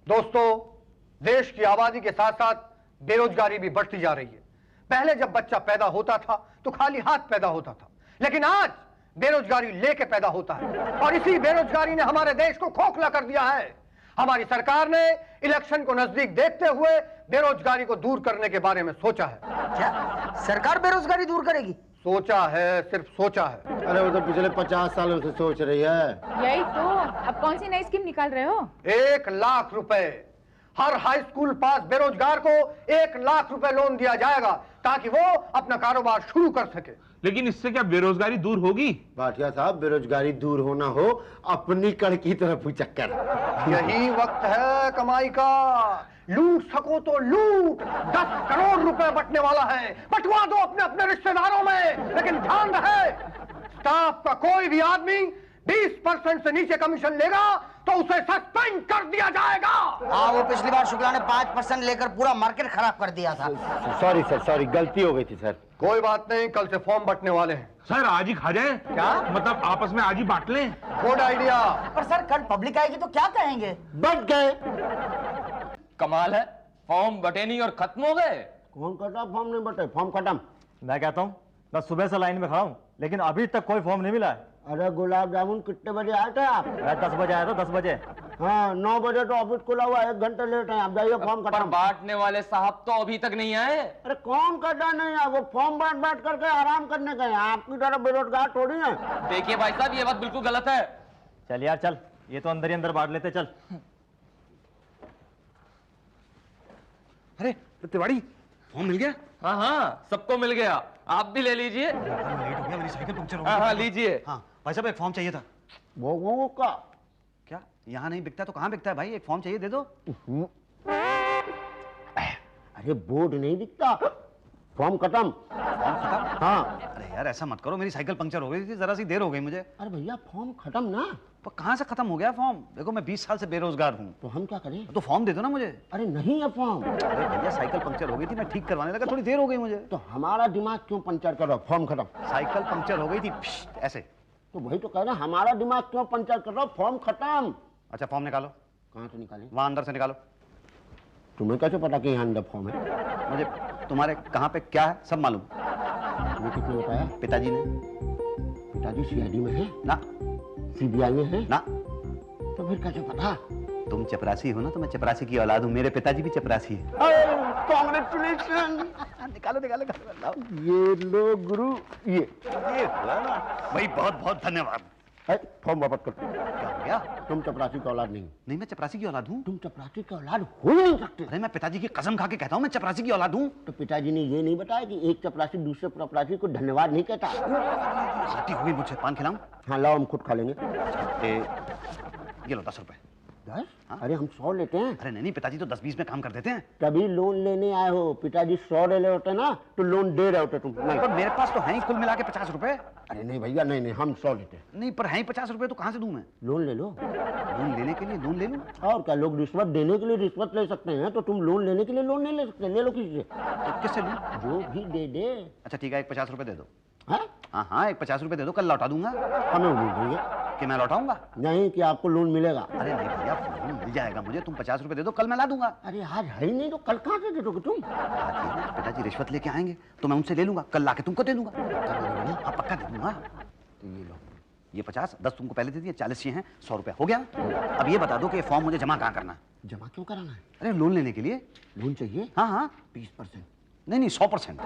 दोस्तों, देश की आबादी के साथ साथ बेरोजगारी भी बढ़ती जा रही है। पहले जब बच्चा पैदा होता था तो खाली हाथ पैदा होता था, लेकिन आज बेरोजगारी लेके पैदा होता है और इसी बेरोजगारी ने हमारे देश को खोखला कर दिया है। हमारी सरकार ने इलेक्शन को नजदीक देखते हुए बेरोजगारी को दूर करने के बारे में सोचा है। क्या सरकार बेरोजगारी दूर करेगी? सोचा है, सिर्फ सोचा है। अरे वो तो पिछले 50 सालों से सोच रही है। यही तो। अब कौन सी नई स्कीम निकाल रहे हो? 1 लाख रुपए हर हाई स्कूल पास बेरोजगार को 1 लाख रुपए लोन दिया जाएगा ताकि वो अपना कारोबार शुरू कर सके। लेकिन इससे क्या बेरोजगारी दूर होगी? भाटिया साहब, बेरोजगारी दूर होना हो अपनी कड़ की तरफ चक्कर। यही वक्त है कमाई का। लूट सको तो लूट। 10 करोड़ रुपए बटने वाला है, बंटवा दो अपने अपने रिश्तेदारों में। लेकिन ध्यान रहे, स्टाफ का कोई भी आदमी 20% से नीचे कमीशन लेगा तो उसे सस्पेंड कर दिया जाएगा। हाँ, वो पिछली बार शुक्ला ने 5% लेकर पूरा मार्केट खराब कर दिया था। सॉरी सर, सॉरी, गलती हो गई थी सर। कोई बात नहीं, कल से फॉर्म बंटने वाले हैं। सर आज ही खा जाए? क्या मतलब आपस में आज ही बांट लें? Good idea. पर सर कल पब्लिक आएगी तो क्या कहेंगे? बट गए। कमाल है, फॉर्म बटे नहीं और खत्म हो गए। कौन कटा? फॉर्म नहीं बटे, फॉर्म खत्म। मैं कहता हूँ मैं सुबह से लाइन में खड़ा हूँ, लेकिन अभी तक कोई फॉर्म नहीं मिला है। अरे गुलाब जामुन, कितने बजे आए थे आप? 10 बजे आया था, 10 बजे। हाँ, 9 बजे तो ऑफिस खुला हुआ, 1 घंटे लेट है। आप जाइए, फॉर्म पर खत्म। बांटने वाले साहब तो अभी तक नहीं आए। अरे कौन कटा नहीं है? वो फॉर्म बांट करके आराम करने गए। आपकी तरह बेरोजगार थोड़ी है। देखिए भाई साहब, ये बात बिल्कुल गलत है। चल यार चल, ये तो अंदर ही अंदर बांट लेते। चल। अरे तिवारी, फॉर्म मिल गया? हाँ हाँ, सबको मिल गया। आप भी ले लीजिए। लेट हो गया, मेरी साइकिल पंक्चर हो गई। हाँ हाँ, लीजिए। हाँ भाई साहब, एक फॉर्म चाहिए था। वो का क्या यहाँ नहीं बिकता तो कहाँ बिकता है भाई? एक फॉर्म चाहिए, दे दो। अरे बोर्ड नहीं दिखता, फॉर्म खत्म। फॉर्म खत्म? हाँ। अरे यार ऐसा मत करो, मेरी साइकिल पंक्चर हो गई थी, जरा सी देर हो गई मुझे। अरे भैया, फॉर्म खत्म ना। पर कहाँ से खत्म हो गया फॉर्म? देखो मैं 20 साल से बेरोजगार हूँ। तो हम क्या करें? तो फॉर्म दे दो ना मुझे। अरे नहीं है फॉर्म। अरे भैया साइकिल पंक्चर हो गई थी, मैं ठीक करवाने लगा, थोड़ी देर हो गई मुझे। तो हमारा दिमाग क्यों पंचर कर रहा? फॉर्म खत्म। साइकिल पंक्चर हो गई थी ऐसे। तो वही तो कह रहे हैं, हमारा दिमाग क्यों पंचर कर रहा? फॉर्म खत्म। अच्छा फॉर्म निकालो। कहाँ से निकालें? वहाँ अंदर से निकालो। तुम्हें कैसे पता कि यहाँ अंदर फॉर्म है? मुझे तुम्हारे कहाँ पे क्या है सब मालूम। तुम्हें किसने बताया? पिताजी ने। पिताजी सीआईडी में है ना। सीबीआई में है ना। तो फिर कैसे पता? तुम चपरासी हो ना, तो मैं चपरासी की औलाद हूँ, मेरे पिताजी भी चपरासी है। कांग्रेचुलेशन। निकालो निकालो निकालो। ये लो गुरु, ये भाई बहुत बहुत धन्यवाद। फॉर्म वापस कर। क्या हो गया? तुम चपरासी का औलाद नहीं। नहीं मैं चपरासी की औलाद हूँ। तुम चपरासी का औलाद हो नहीं सकते। अरे मैं पिताजी की कसम खा के कहता हूँ मैं चपरासी की औलाद हूँ। तो पिताजी ने ये नहीं बताया कि एक चपरासी दूसरे चपरासी को धन्यवाद नहीं कहता? खाती हुई मुझे पान खिलाऊं? हाँ लाओ, हम खुद खा लेंगे। ये लो 10 रुपए। 10? अरे हम 100 लेते हैं। अरे नहीं पिताजी तो 10-20 में काम कर देते हैं। तभी लोन लेने आए हो। पिताजी 100 ले रहे होते ना तो लोन दे रहे होते तुम। नहीं, पर मेरे पास तो है ही कुल मिला के 50 रुपए। अरे नहीं भैया, नहीं नहीं, हम 100 लेते हैं। नहीं पर है ही 50 रुपए, तो कहाँ से दूं मैं? लोन ले लो। लोन लेने के लिए लोन ले लूं? और क्या, लोग रिश्वत देने के लिए रिश्वत ले सकते हैं, तो तुम लोन लेने के लिए लोन नहीं ले सकते? ले लो किसी से। तो किससे लूं? जो भी दे दे। अच्छा ठीक है, एक 50 रुपए दे दो। हाँ, हाँ हाँ, एक 50 रुपए दे दो, कल लौटा दूंगा। हमें उम्मीद नहीं है कि मैं लौटाऊंगा? नहीं कि आपको लोन मिलेगा। अरे नहीं भैया, फोन मिल जाएगा मुझे, तुम 50 रुपए दे दो, कल मैं ला दूंगा। अरे आज है ही नहीं तो कल कहाँ से दे दोगे तुम? पिताजी रिश्वत लेके आएंगे तो मैं उनसे ले लूंगा, कल लाके तुमको दे दूंगा। हाँ पक्का दे दूंगा। तो ये लो, ये 50, 10 तुमको पहले दे दिए, 40 ये हैं, 100 रुपया हो गया। अब ये बता दो कि ये फॉर्म मुझे जमा कहाँ करना है? जमा क्यों कराना है? अरे लोन लेने के लिए। लोन चाहिए? हाँ हाँ। 20%? नहीं नहीं 100%।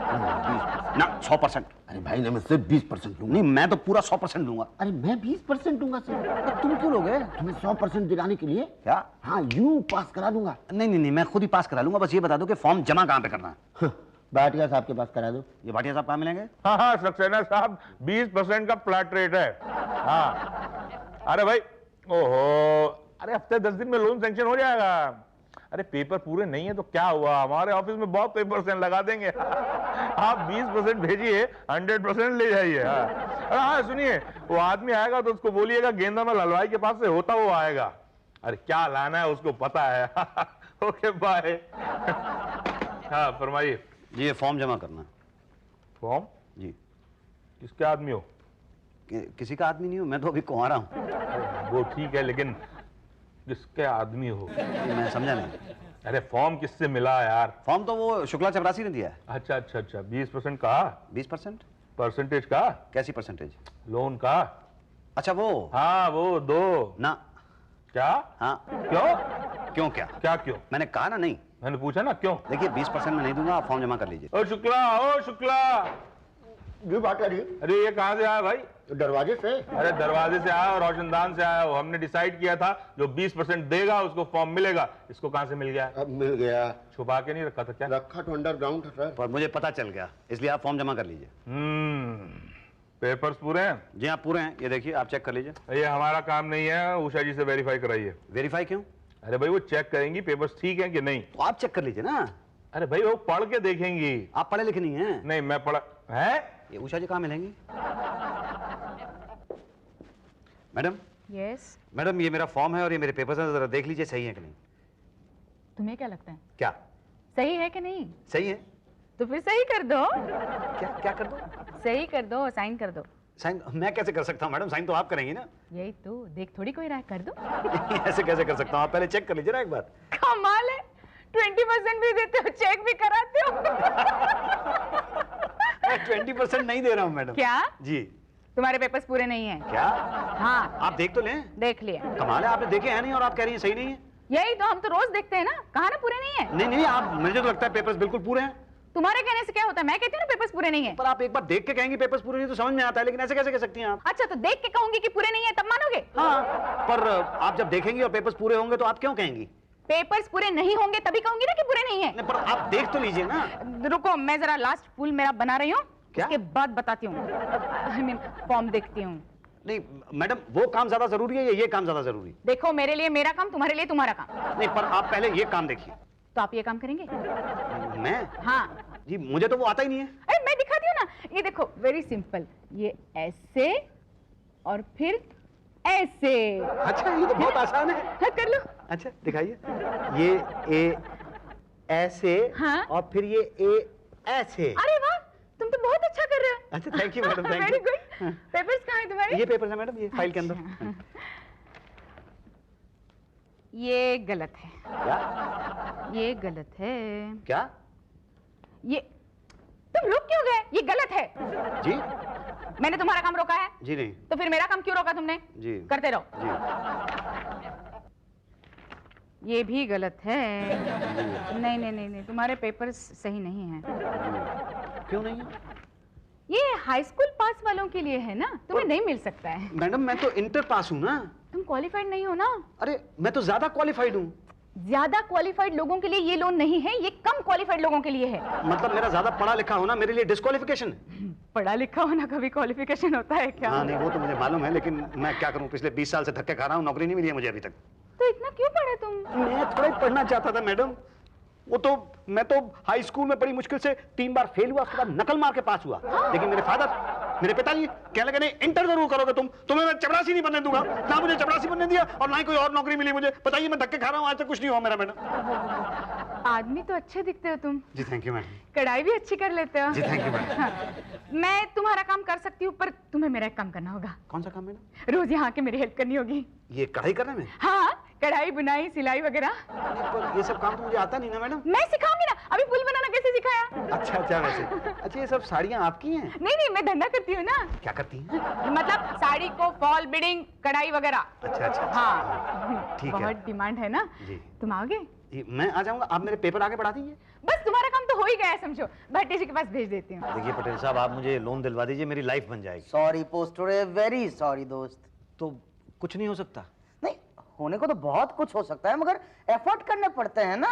ना 100%। अरे भाई ना, मैं सिर्फ 20% लूंगा। नहीं मैं तो पूरा 100% दूंगा। अरे मैं 20% दूंगा सर। तो तुम क्यों लोगे? तुम्हें 100% दिलाने के लिए। क्या? हाँ, यूं पास करा दूंगा। नहीं नहीं नहीं, मैं खुद ही पास करा लूंगा, बस ये बता दो कि फॉर्म जमा कहाँ पे करना है? भाटिया साहब के पास करा दो। ये भाटिया साहब कहाँ मिलेंगे? हाँ हाँ सक्सेना साहब, 20% का फ्लैट रेट है। हाँ अरे भाई, ओहो, अरे हफ्ते 10 दिन में लोन सैंक्शन हो जाएगा। अरे पेपर पूरे नहीं है तो क्या हुआ, हमारे ऑफिस में बहुत पेपर लगा देंगे। आप 20% भेजिए, 100% ले जाइए। हाँ अरे हाँ सुनिए, वो आदमी आएगा तो उसको बोलिएगा गेंदा में हलवाई के पास से होता वो आएगा। अरे क्या लाना है उसको पता है। Okay bye. हाँ फरमाइए। ये फॉर्म जमा करना है। फॉर्म? जी। किसके आदमी हो? किसी का आदमी नहीं हूँ मैं, तो अभी कुंवारा हूँ। वो ठीक है, लेकिन किसके आदमी हो? मैं समझा नहीं। अरे फॉर्म किससे मिला यार? फॉर्म तो वो शुक्ला चपरासी ने दिया है। अच्छा अच्छा अच्छा, 20% का? 20%? परसेंटेज का? कैसी परसेंटेज? लोन का? अच्छा वो। हाँ वो दो ना। क्या? हाँ। क्यों? क्या? क्या क्यों? मैंने कहा ना नहीं। मैंने पूछा ना क्यों। देखिए 20% में नहीं दूंगा, आप फॉर्म जमा कर लीजिए। ओ शुक्ला, ओ शुक्ला, जी बात करिए। अरे ये कहाँ से आया भाई? दरवाजे से। अरे दरवाजे से आया और रोशनदान से आया हो। हमने डिसाइड किया था जो 20% देगा उसको फॉर्म मिलेगा। इसको कहाँ से मिल गया? अब मिल गया। छुपा के नहीं रखा था क्या? रखा तो अंडरग्राउंड था सर। पर मुझे पता चल गया, इसलिए आप फॉर्म जमा कर लीजिए। पेपर्स पूरे हैं? जी आप पूरे हैं, ये देखिए आप चेक कर लीजिए। ये हमारा काम नहीं है, उषा जी से वेरीफाई कराइए। वेरीफाई क्यों? अरे भाई वो चेक करेंगी पेपर्स ठीक हैं कि नहीं। तो आप चेक कर लीजिए ना। अरे भाई वो पढ़ के देखेंगी। आप पढ़े लिखे नहीं हैं। नहीं मैं पढ़ा है। ये उषा जी कहाँ मिलेंगी? मैडम। यस। मैडम ये मेरा फॉर्म है और ये मेरे पेपर्स हैं, जरा देख लीजिए सही है कि नहीं। तुम्हें क्या लगता है क्या सही है कि नहीं? सही है? तो फिर सही कर दो। क्या क्या कर दो? सही कर दो, साइन कर दो। साइन मैं कैसे कर सकता हूँ मैडम? साइन तो आप करेंगी ना। यही तो, देख थोड़ी कोई रहा है, कर दो। ऐसे कैसे कर सकता हूँ? आप पहले चेक कर लीजिए ना एक बार। कमाल है, 20% भी देते हो, चेक भी कराते हो। 20% नहीं दे रहा हूँ मैडम। क्या? जी। तुम्हारे पेपर्स पूरे नहीं है क्या? हाँ। आप देख तो लें। देख लिया। कमाल है, आपने देखे हैं नहीं और आप कह रही हैं सही नहीं है। यही तो, हम तो रोज देखते हैं ना, कहा ना पूरे नहीं है। नहीं नहीं, आप मुझे तो लगता है पेपर्स बिल्कुल पूरे हैं। तुम्हारे कहने से क्या होता है? मैं कहती हूँ ना पेपर्स पूरे नहीं है। पर आप एक बार देख के कहेंगे पेपर्स पूरे नहीं तो समझ में आता है, लेकिन ऐसे कैसे कह सकती हैं आप? अच्छा तो देख के कहूंगी कि पूरे नहीं है तब मानोगे? हाँ, पर आप जब देखेंगी और पेपर्स पूरे होंगे तो आप क्यों कहेंगी? पेपर्स पूरे नहीं होंगे तभी कहूंगी ना कि पूरे नहीं है। नहीं, पर आप देख तो लीजिए ना। रुको, मैं जरा लास्ट फूल मेरा बना रही हूँ, क्या? उसके बाद बताती हूँ। आई मीन फॉर्म देखती हूँ। नहीं मैडम, वो काम ज्यादा जरूरी है या ये काम ज्यादा जरूरी? देखो, मेरे लिए मेरा काम, तुम्हारे लिए तुम्हारा काम। नहीं, पर आप पहले ये काम देखिए। तो आप ये काम करेंगे? मैं? हाँ। जी मुझे तो वो आता ही नहीं है। अरे मैं दिखाती हूँ ना, ये देखो, वेरी सिंपल। ये ऐसे और फिर ऐसे। अच्छा, ये तो बहुत आसान है। हाँ, कर लो। अच्छा दिखाइए। ये ए ऐसे। हाँ? और फिर ये ए ऐसे। अरे वाह, तुम तो बहुत अच्छा कर रहे हो। अच्छा thank you madam, thank very you. Good. Papers कहाँ हैं तुम्हारे? ये पेपर्स है मैडम, ये फाइल के अंदर। अच्छा। ये गलत है। क्या? ये गलत है। क्या? ये तुम रुक क्यों गए? ये गलत है। जी? मैंने तुम्हारा काम रोका है? जी नहीं। तो फिर मेरा काम क्यों रोका तुमने? जी। करते रहो। जी। ये भी गलत है। नहीं नहीं नहीं नहीं, तुम्हारे पेपर्स सही नहीं हैं। क्यों नहीं है? ये हाई स्कूल पास वालों के लिए है ना, तुम्हें नहीं मिल सकता है। मैडम मैं तो इंटर पास हूँ ना। तुम क्वालिफाइड नहीं हो ना। अरे मैं तो ज्यादा क्वालिफाइड हूँ। ज्यादा क्वालिफाइड लोगों के लिए ये लोन नहीं है, ये कम क्वालिफाइड लोगों के लिए है। मतलब मेरा ज्यादा पढ़ा लिखा होना मेरे लिए डिस्क्वालिफिकेशन है? पढ़ा लिखा होना कभी क्वालिफिकेशन होता है क्या? हाँ नहीं, वो तो मुझे मालूम है, लेकिन मैं क्या करूँ, पिछले 20 साल से धक्के खा रहा हूँ, नौकरी नहीं मिली है मुझे अभी तक। तो इतना क्यों पढ़े तुम? मैं थोड़ा ही पढ़ना चाहता था मैडम। वो तो मैं तो हाई स्कूल में बड़ी मुश्किल से 3 बार फेल हुआ, उसके बाद नकल मार के पास हुआ। लेकिन मेरे फादर, मेरे पिताजी कहने लगे नहीं, इंटर जरूर करोगे तुम, तुम्हें मैं चपरासी नहीं बनने दूंगा। ना मुझे चपरासी बनने दिया और ना ही कोई और नौकरी मिली मुझे। बताइए, मैं धक्के खा रहा हूँ, आज तक कुछ नहीं हुआ मेरा मैडम। आदमी तो अच्छे दिखते हो तुम। जी थैंक यू मैडम। कढ़ाई भी अच्छी कर लेते हो। जी थैंक यू मैडम। हाँ, मैं तुम्हारा काम कर सकती हूँ, पर तुम्हें मेरा एक काम करना होगा। कौन सा काम मैडम? रोज यहाँ के मेरी हेल्प करनी होगी। ये कढ़ाई करने में? हाँ, कढ़ाई, बुनाई, सिलाई वगैरह। पर ये सब काम तो मुझे आता नहीं ना मैडम। मैं सिखाऊंगी ना, अभी फूल बनाना कैसे सिखाया? अच्छा अच्छा, वैसे अच्छा ये सब साड़ियाँ आपकी हैं? नहीं नहीं, मैं धंधा करती हूँ ना। क्या करती हैं? मतलब साड़ी को फॉल बिडिंग, कढ़ाई वगैरह। अच्छा अच्छा। हाँ ठीक है। बहुत डिमांड है ना। जी। तुम आओगे? जी मैं आ जाऊंगा, आप मेरे पेपर आगे बढ़ा दीजिए। बस तुम्हारा काम तो हो ही गया है, समझो। भट्टी जी के पास भेज देती हूँ। देखिए पटेल साहब, आप मुझे लोन दिलवा दीजिए, मेरी लाइफ बन जाएगी। सॉरी पोस्टरे, वेरी सॉरी दोस्त। तो कुछ नहीं हो सकता? नहीं, होने को तो बहुत कुछ हो सकता है, मगर एफर्ट करने पड़ते हैं ना।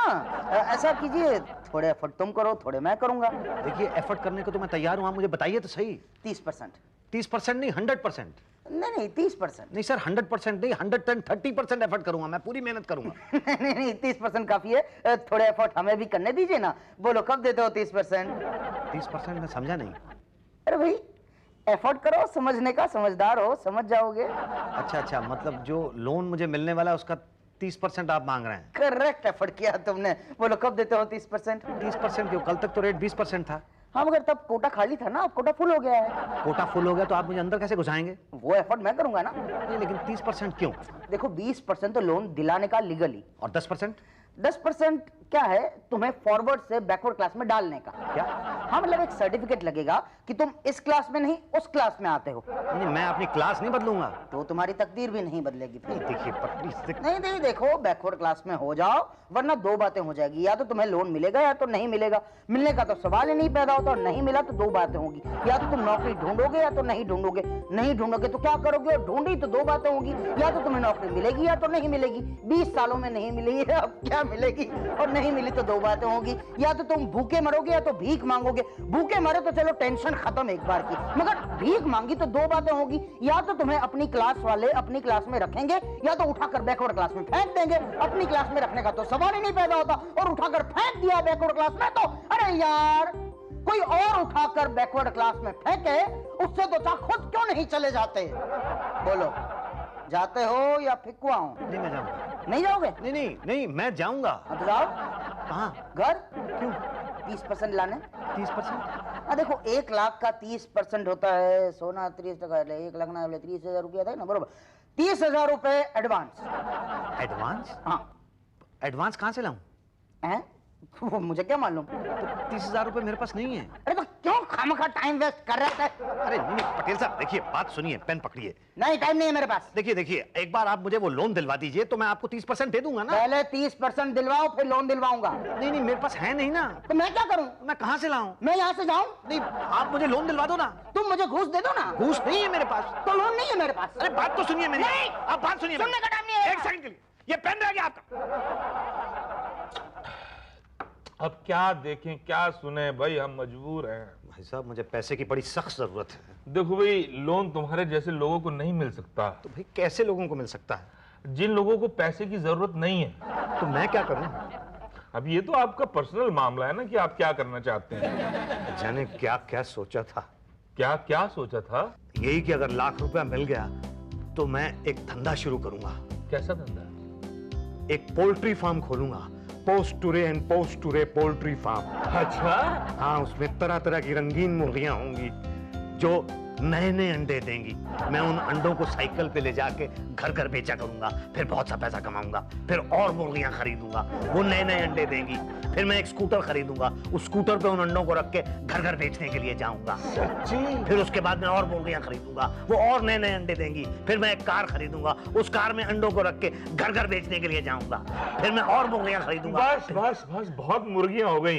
ऐसा कीजिए, थोड़े एफर्ट तुम करो, थोड़े मैं करूंगा। देखिए एफर्ट करने को तो मैं तैयार हूँ, आप मुझे बताइए तो सही। 30%। 30% नहीं, 100%। नहीं नहीं, 30%। नहीं सर, 100% नहीं, 130% एफर्ट करूंगा, मैं पूरी मेहनत करूंगा। नहीं नहीं, 30% काफी है। थोड़े एफर्ट हमें भी करने दीजिए ना। बोलो कब देते हो 30%? 30% मैं समझा नहीं। अरे भाई, एफर्ट करो, समझने का, समझदार हो, समझ जाओगे। अच्छा अच्छा, मतलब जो लोन मुझे मिलने वाला है उसका 30% आप मांग रहे हैं? करेक्ट एफर्ट किया तुमने। बोलो कब देते हो 30%? 30% क्यों? कल तक तो रेट 20% था। हाँ मगर तब कोटा खाली था ना, अब कोटा फुल हो गया है। कोटा फुल हो गया तो आप मुझे अंदर कैसे घुसाएंगे? वो एफर्ट मैं करूंगा ना। नहीं, लेकिन 30% क्यों? देखो 20% तो लोन दिलाने का लीगली, और 10%? 10% क्या है, तुम्हें फॉरवर्ड से बैकवर्ड क्लास में डालने का। क्या? हाँ मतलब एक सर्टिफिकेट लगेगा कि तुम इस क्लास में नहीं उस क्लास में आते हो। नहीं, मैं अपनी क्लास नहीं बदलूंगा। तो तुम्हारी तकदीर भी नहीं बदलेगी फिर। देखिए पटरी से नहीं नहीं, देखो बैकवर्ड क्लास में हो जाओ, वरना दो बातें हो जाएगी, या तो तुम्हें लोन मिलेगा या तो नहीं मिलेगा। मिलने का तो सवाल ही नहीं पैदा होता, और नहीं मिला तो दो बातें होगी, या तो तुम नौकरी ढूंढोगे या तो नहीं ढूंढोगे। नहीं ढूंढोगे तो क्या करोगे, और ढूंढी तो दो बातें होगी, या तो तुम्हें नौकरी मिलेगी या तो नहीं मिलेगी। 20 सालों में नहीं मिली है, अब क्या मिलेगी, और नहीं मिली तो दो बातें होगी, या तो तुम भूखे मरोगे या तो भीख मांगोगे। भूखे मरे तो चलो टेंशन खत्म एक बार की, मगर भीख मांगी तो दो बातें होगी, या तो तुम्हें अपनी क्लास वाले अपनी क्लास में रखेंगे या तो उठाकर बैकवर्ड क्लास में फेंक देंगे। अपनी क्लास में रखने का तो सवाल ही नहीं पैदा होता, और उठाकर फेंक दिया बैकवर्ड क्लास में तो अरे यार, कोई और उठाकर बैकवर्ड क्लास में फेंके, उससे तो चाह खुद क्यों नहीं चले जाते। बोलो, जाते हो या फिकवाऊं? नहीं, मैं जाऊंगा। नहीं जाओगे? नहीं नहीं नहीं, मैं जाऊंगा। अब जाओ। कहाँ? घर क्यों? 30% लाने। 30%? हाँ देखो 1 लाख का 30% होता है, सोना 30%, 1 लाख ना 30,000 रुपया था ना, बरोबर। 30,000 रुपए एडवांस। एडवांस? हाँ। एडवांस कहाँ से लाऊं? हैं? वो मुझे क्या मालूम। तो 30,000 रुपए मेरे पास नहीं है। अरे तो क्यों खामखा टाइम वेस्ट कर रहे थे? अरे नहीं पटेल साहब, देखिए बात सुनिए, पेन पकड़िए। नहीं, टाइम नहीं है मेरे पास। देखिए देखिए, एक बार आप मुझे वो लोन दिलवा दीजिए तो मैं आपको 30% दे दूंगा ना। पहले 30% दिलवाओ, फिर लोन दिलवाऊंगा। नहीं नहीं, मेरे पास है नहीं ना। तो मैं क्या करूं? मैं कहाँ से लाऊं? मैं यहाँ से जाऊं? नहीं, आप मुझे लोन दिलवा दो ना। तुम मुझे घूस दे दो ना। घूस नहीं है मेरे पास। तो लोन नहीं है मेरे पास। अरे बात तो सुनिए मेरी। नहीं। आप बात सुनिए। सुनने का टाइम नहीं है। एक सेकंड के लिए, ये पेन रह गया आपका। अब क्या देखें क्या सुने भाई, हम मजबूर हैं। भाई साहब, मुझे पैसे की बड़ी सख्त जरूरत है। देखो भाई, लोन तुम्हारे जैसे लोगों को नहीं मिल सकता। तो भाई कैसे लोगों को मिल सकता है? जिन लोगों को पैसे की जरूरत नहीं है। तो मैं क्या करूं? अब ये तो आपका पर्सनल मामला है ना कि आप क्या करना चाहते हैं। जाने क्या क्या सोचा था। क्या क्या सोचा था? यही कि अगर लाख रुपया मिल गया तो मैं एक धंधा शुरू करूंगा। कैसा धंधा? एक पोल्ट्री फार्म खोलूंगा। पोस्ट टूरे एंड पोस्ट टूरे पोल्ट्री फार्म। अच्छा, हाँ, उसमें तरह तरह की रंगीन मुर्गियां होंगी जो नए नए अंडे देंगी। मैं उन अंडों को साइकिल पे ले जाके घर घर बेचा करूंगा, फिर बहुत सा पैसा कमाऊंगा, फिर और मुर्गियां खरीदूंगा, वो नए नए अंडे देंगी। फिर मैं एक स्कूटर खरीदूंगा, उस स्कूटर पे उन अंडों को रख के घर घर बेचने के लिए जाऊंगा। सच्ची? फिर उसके बाद मैं और मुर्गियां खरीदूंगा, वो और नए नए अंडे देंगी। फिर मैं एक कार खरीदूंगा, उस कार में अंडों को रख के घर घर बेचने के लिए जाऊंगा। फिर मैं और मुर्गियां खरीदूंगा। बस बस बस, बहुत मुर्गियां हो गई।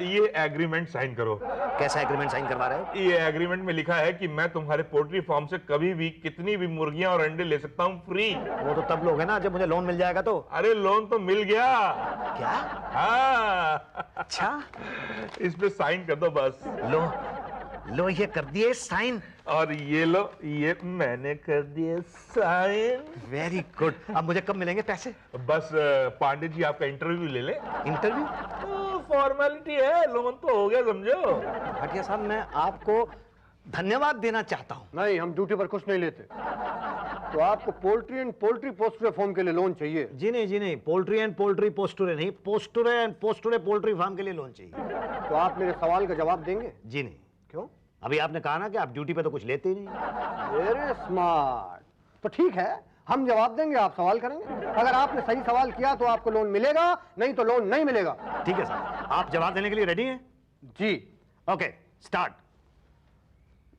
ये एग्रीमेंट साइन करो। कैसा एग्रीमेंट साइन करवा रहे हो? ये एग्रीमेंट में लिखा है कि मैं तुम्हारे पोल्ट्री फार्म से कभी भी कितनी भी मुर्गियां और अंडे ले सकता हूँ फ्री। वो तो तब लोग है ना जब मुझे लोन मिल जाएगा तो। अरे लोन तो मिल गया। क्या? हाँ। अच्छा, इस पे साइन कर दो बस। लो ये कर दिए साइन। और ये लो, ये मैंने कर दिए साइन। Very good. अब मुझे कब मिलेंगे पैसे? बस पांडे जी आपका इंटरव्यू ले ले। इंटरव्यू? फॉर्मेलिटी है, लोन तो हो गया समझो। भाटिया साहब, मैं आपको धन्यवाद देना चाहता हूँ। नहीं, हम ड्यूटी पर कुछ नहीं लेते। तो आपको पोल्ट्री एंड पोल्ट्री पोस्टुरे फॉर्म के लिए लोन चाहिए? जी नहीं, पोल्ट्री एंड पोल्ट्री पोस्टुरे नहीं, पोस्टुरे एंड पोस्टुरे पोल्ट्री फार्म के लिए लोन चाहिए। तो आप मेरे सवाल का जवाब देंगे? जी नहीं। क्यों? अभी आपने कहा ना कि आप ड्यूटी पे तो कुछ लेते ही नहीं। Very smart. तो ठीक है, हम जवाब देंगे, आप सवाल करेंगे। अगर आपने सही सवाल किया तो आपको लोन मिलेगा, नहीं तो लोन नहीं मिलेगा। ठीक है सर, आप जवाब देने के लिए रेडी हैं? जी। Okay, start.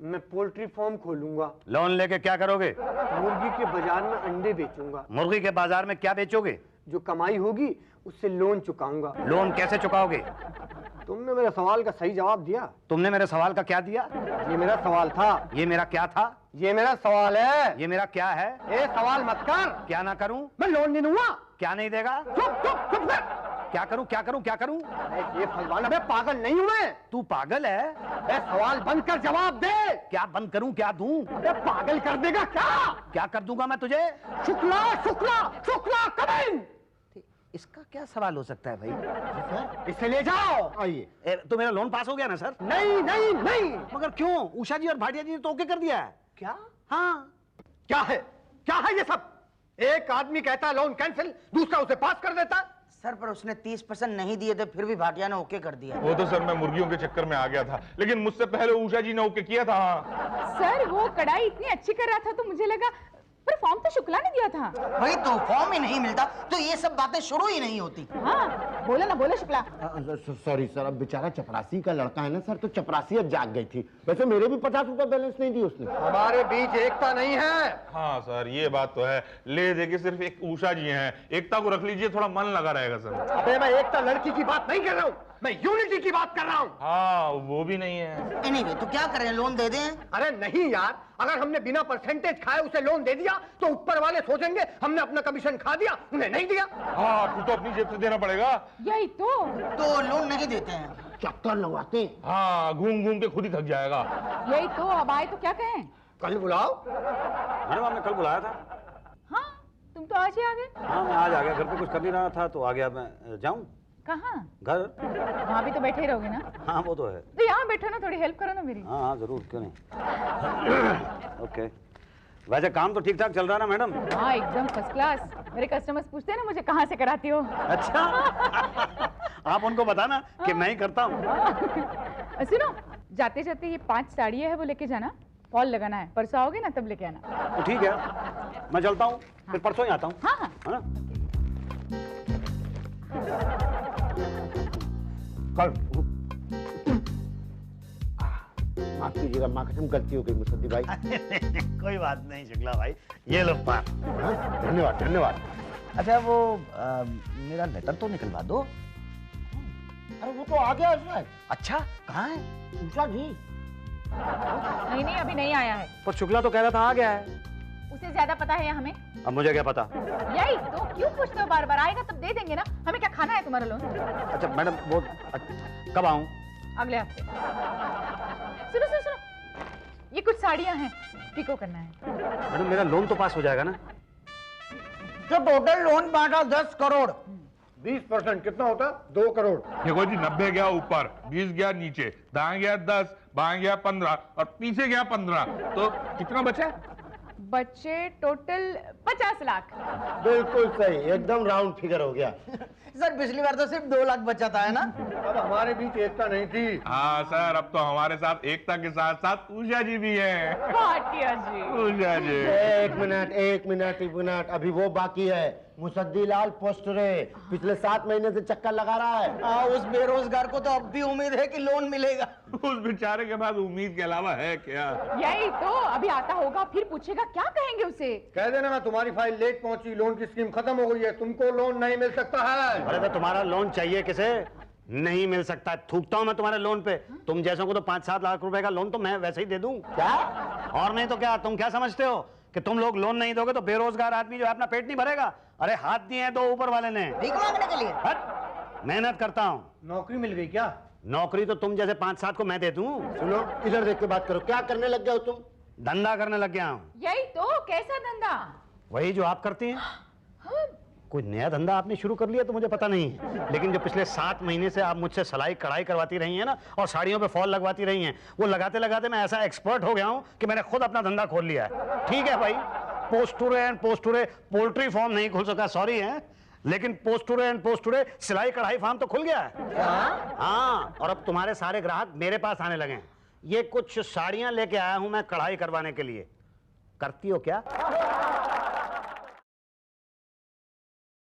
मैं पोल्ट्री फार्म खोलूंगा। लोन लेके क्या करोगे? मुर्गी के बाजार में अंडे बेचूंगा। मुर्गी के बाजार में क्या बेचोगे? जो कमाई होगी उससे लोन चुकाऊंगा। लोन कैसे चुकाओगे? तुमने मेरे सवाल का सही जवाब दिया। तुमने मेरे सवाल का क्या दिया? ये मेरा सवाल था। ये मेरा क्या था? ये मेरा सवाल है। ये मेरा क्या है? ए सवाल मत कर। क्या ना करूं? मैं लोन नहीं दूंगा। क्या नहीं देगा? चुप चुप चुप कर। क्या करूं क्या करूं क्या करूं? ये भगवान, अबे पागल नहीं हूं मैं। तू पागल है? ए सवाल बंद कर, जवाब दे। क्या बंद करूं क्या दूं? अबे पागल कर देगा क्या? क्या कर दूंगा मैं तुझे? शुक्ला शुक्ला शुक्ला कमिंग। इसका क्या सवाल हो सकता है भाई? इसे ले जाओ। आइए। तो मेरा लोन पास हो गया ना सर? नहीं नहीं नहीं। मगर क्यों? उषा जी और भाटिया जी ने तो ओके कर दिया है। क्या? हाँ। क्या है ये सब? एक आदमी कहता है लोन कैंसिल, दूसरा उसे पास कर देता है। सर पर उसने 30% नहीं दिए थे, फिर भी भाटिया ने ओके कर दिया। वो तो सर मैं मुर्गियों के चक्कर में आ गया था, लेकिन मुझसे पहले उषा जी ने ओके किया था। सर वो कढ़ाई इतनी अच्छी कर रहा था तो मुझे लगा, पर फॉर्म तो शुक्ला ने दिया था। वही तो, फॉर्म ही नहीं मिलता तो ये सब बातें शुरू ही नहीं होती। हाँ बोला ना, बोला शुक्ला। सॉरी सर, अब बेचारा चपरासी का लड़का है ना सर, तो चपरासी अब जाग गई थी। वैसे मेरे भी 50 रुपए बैलेंस नहीं दी उसने। हमारे बीच एकता नहीं है। हाँ सर ये बात तो है, ले दे के सिर्फ एक उषा जी हैं, एकता को रख लीजिए, थोड़ा मन लगा रहेगा सर। अबे मैं एकता लड़की की बात नहीं कर रहा हूँ, मैं यूनिटी की बात कर रहा हूँ। हाँ वो भी नहीं है। एनीवे, तो क्या करें, लोन दे दें? अरे नहीं यार, अगर हमने बिना परसेंटेज खाए उसे लोन दे दिया तो ऊपर वाले सोचेंगे हमने अपना कमीशन खा दिया, उन्हें नहीं दिया। हाँ तू तो अपनी जेब से देना पड़ेगा। यही तो लोन नहीं देते हैं। चक्कर लगवाते हैं। हाँ घूम घूम के खुद ही थक जाएगा। यही तो, अब आए तो क्या कहें? कल बुलाओ। मैडम आपने कल बुलाया था? हाँ तुम तो आज ही आ गए। हाँ मैं आज आ गया, घर पे कुछ कर नहीं रहा था तो आ गया। मैं जाऊँ कहाँ? घर? वहाँ भी तो बैठे ही रहोगे ना? हाँ वो तो है। तो यहाँ बैठो ना, थोड़ी हेल्प करो ना मेरी। हाँ हाँ जरूर, क्यों नहीं। ओके, वैसे काम तो ठीक ठाक चल रहा है ना मैडम? हाँ एकदम फर्स्ट क्लास। मेरे कस्टमर्स पूछते हैं ना मुझे कहाँ से कराती हो। अच्छा। आप उनको बताना कि मैं ही करता हूँ। सुनो, जाते जाते ये 5 साड़ियाँ है वो लेके जाना, फॉल लगाना है, परसों आओगे ना तब लेके आना। तो ठीक है, मैं चलता हूँ, फिर परसों ही आता हूँ। हाँ हाँ है ना? कल माफ कीजिएगा, माँ कसम गलती हो गई मुसद्दी भाई। कोई बात नहीं शुक्ला भाई, ये लो पान। धन्यवाद धन्यवाद। अच्छा वो मेरा लेटर तो निकलवा दो। अरे वो तो आ गया इसमें। अच्छा कहाँ है? उषा जी। नहीं नहीं अभी नहीं आया है, पर शुक्ला तो कह रहा था आ गया है। उसे ज्यादा पता है या हमें? अब मुझे क्या पता। यही तो, क्यों पूछते हो बार बार? आएगा तब दे देंगे ना, हमें क्या खाना है तुम्हारा लोन? अच्छा मैडम वो कब आऊँ? अगले हफ्ते। सुनो सुनो सुनो, ये कुछ साड़ियाँ हैं, पिको करना है। मैडम मेरा लोन तो पास हो जाएगा ना? तो टोटल लोन बांटा 10 करोड़। 20% कितना होता? 2 करोड़। देखो जी 90 गया ऊपर, 20 गया नीचे, दाएं गया 10, बाएं गया 15 और पीछे गया 15, तो कितना बचा? बच्चे टोटल 50 लाख। बिल्कुल सही, एकदम राउंड फिगर हो गया। सर पिछली बार तो सिर्फ 2 लाख बचा था, है ना? अब हमारे बीच एकता नहीं थी। हाँ सर, अब तो हमारे साथ एकता के साथ साथ उषा जी भी हैं। भाटिया जी। उषा जी। एक मिनट, अभी वो बाकी है। मुसद्दी लाल पोस्टरे पिछले 7 महीने से चक्कर लगा रहा है। हाँ, उस बेरोजगार को तो अब भी उम्मीद है कि लोन मिलेगा। उस बेचारे के पास उम्मीद के अलावा है क्या? यही तो, अभी आता होगा फिर पूछेगा, क्या कहेंगे उसे? कह देना मैं तुम्हारी फाइल लेट पहुंची, लोन की स्कीम खत्म हो गई है, तुमको लोन नहीं मिल सकता है। अरे तो तुम्हारा लोन चाहिए किसे? नहीं मिल सकता। थूकता हूं मैं तुम्हारे लोन पे। तुम जैसों को तो 5-7 लाख रुपए का लोन तो मैं वैसे ही दे दूं। क्या? और नहीं तो क्या? तुम क्या समझते हो कि तुम लोग लोन नहीं दोगे तो बेरोजगार आदमी जो है अपना पेट नहीं भरेगा? अरे हाथ दिए हैं 2 ऊपर वाले ने। भीख मांगने के लिए? हट, मेहनत करता हूँ। नौकरी मिल गई क्या? नौकरी तो तुम जैसे 5-7 को मैं दे दूं। सुनो, इधर देख के बात करो, क्या करने लग गए हो तुम? धंधा करने लग गया हूँ। यही तो, कैसा धंधा? वही जो आप करती हैं। कोई नया धंधा आपने शुरू कर लिया तो मुझे पता नहीं है, लेकिन जो पिछले 7 महीने से आप मुझसे सिलाई कढ़ाई करवाती रही हैं ना, और साड़ियों पे फॉल लगवाती रही हैं, वो लगाते लगाते मैं ऐसा एक्सपर्ट हो गया हूं कि मैंने खुद अपना धंधा खोल लिया है। ठीक है भाई, पोस्टुरे पोल्ट्री फार्म नहीं खुल सका, सॉरी है, लेकिन पोस्टुरे सिलाई कढ़ाई फार्म तो खुल गया है। हाँ, और अब तुम्हारे सारे ग्राहक मेरे पास आने लगे हैं। ये कुछ साड़ियां लेके आया हूं मैं कढ़ाई करवाने के लिए। करती हो क्या?